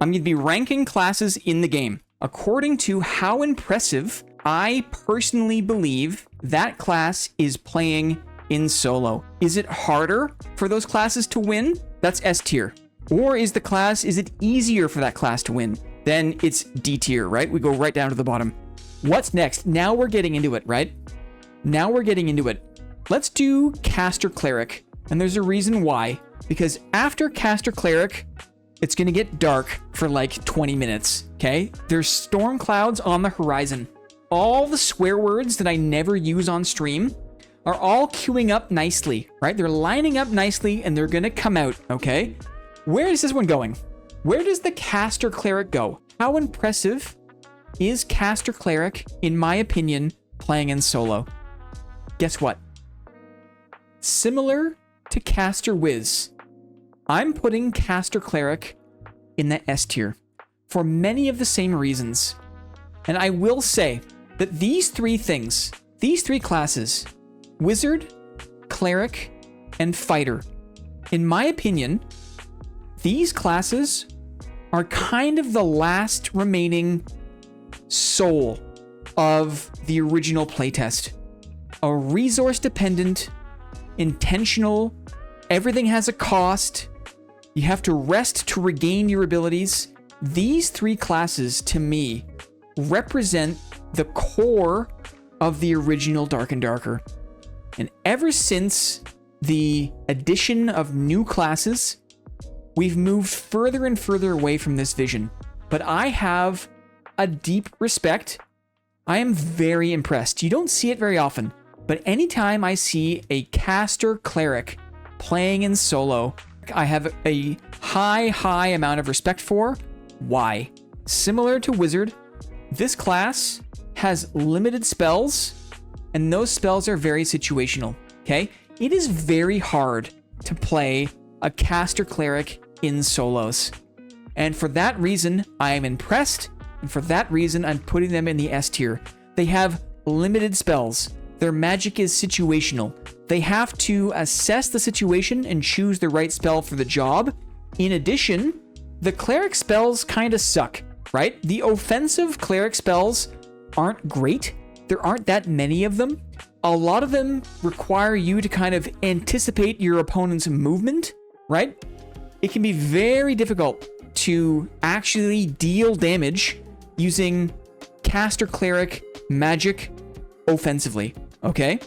I'm going to be ranking classes in the game according to how impressive I personally believe that class is playing in solo. Is it harder for those classes to win? That's S tier. Or is it easier for that class to win? Then it's D tier, right? We go right down to the bottom. What's next? Now we're getting into it, right? Now we're getting into it. Let's do Caster Cleric. And there's a reason why. Because after Caster Cleric, it's going to get dark for like 20 minutes, okay? There's storm clouds on the horizon. All the swear words that I never use on stream are all queuing up nicely, right? They're lining up nicely and they're going to come out, okay? Where is this one going? Where does the Caster Cleric go? How impressive is Caster Cleric, in my opinion, playing in solo? Guess what? Similar to Caster Wiz, I'm putting Caster Cleric in the S tier for many of the same reasons. And I will say that these three things, these three classes, Wizard, Cleric, and Fighter, in my opinion, these classes are kind of the last remaining soul of the original playtest. A resource-dependent, intentional, everything has a cost, you have to rest to regain your abilities. These three classes, to me, represent the core of the original Dark and Darker. And ever since the addition of new classes, we've moved further and further away from this vision. But I have a deep respect. I am very impressed. You don't see it very often, but anytime I see a Caster Cleric playing in solo, I have a high amount of respect for. Why? Similar to Wizard, this class has limited spells, and those spells are very situational, okay? It is very hard to play a Caster Cleric in solos. And for that reason, I am impressed, and for that reason, I'm putting them in the S tier. They have limited spells. Their magic is situational. They have to assess the situation and choose the right spell for the job. In addition, the cleric spells kind of suck, right? The offensive cleric spells aren't great. There aren't that many of them. A lot of them require you to kind of anticipate your opponent's movement, right? It can be very difficult to actually deal damage using Caster Cleric magic offensively, okay?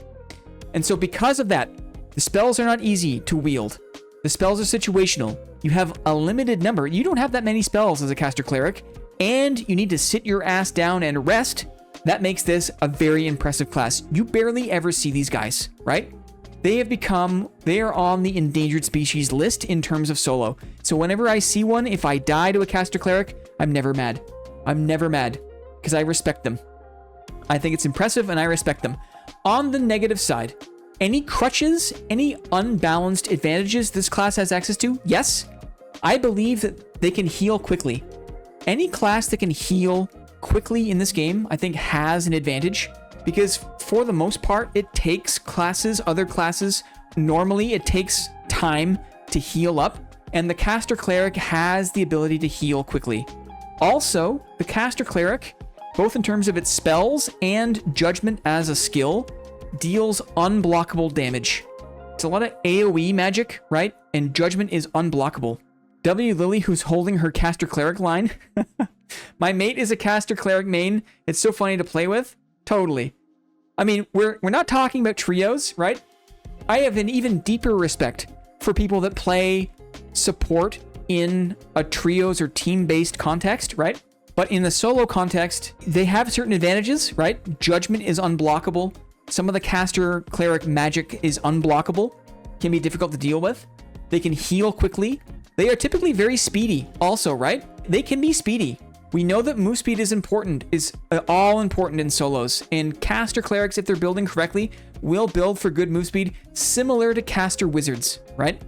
And so because of that, the spells are not easy to wield. The spells are situational. You have a limited number. You don't have that many spells as a Caster Cleric, and you need to sit your ass down and rest. That makes this a very impressive class. You barely ever see these guys, right? They are on the endangered species list in terms of solo. So whenever I see one, if I die to a Caster Cleric, I'm never mad. I'm never mad because I respect them. I think it's impressive and I respect them. On the negative side, any crutches, any unbalanced advantages this class has access to? Yes, I believe that they can heal quickly. Any class that can heal quickly in this game, I think has an advantage because for the most part, it takes other classes, normally it takes time to heal up, and the Caster Cleric has the ability to heal quickly. Also, the Caster Cleric, both in terms of its spells and judgment as a skill, deals unblockable damage. It's a lot of AoE magic, right? And judgment is unblockable. W. Lily, who's holding her Caster Cleric line. My mate is a Caster Cleric main. It's so funny to play with. Totally. I mean, we're not talking about trios, right? I have an even deeper respect for people that play support in a trios or team-based context, right? But in the solo context, they have certain advantages, right? Judgment is unblockable. Some of the Caster Cleric magic is unblockable, can be difficult to deal with. They can heal quickly. They are typically very speedy also, right? They can be speedy. We know that move speed is important, is all important in solos. And Caster Clerics, if they're building correctly, will build for good move speed, similar to Caster Wizards, right?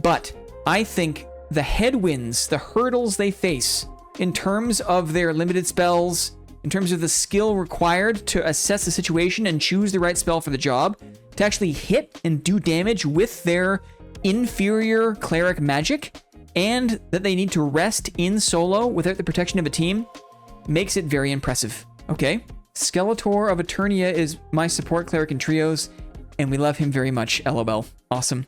But I think the headwinds, the hurdles they face in terms of their limited spells, in terms of the skill required to assess the situation and choose the right spell for the job, to actually hit and do damage with their inferior cleric magic, and that they need to rest in solo without the protection of a team makes it very impressive. Okay. Skeletor of Eternia is my support cleric in trios, and we love him very much. LOL. Awesome.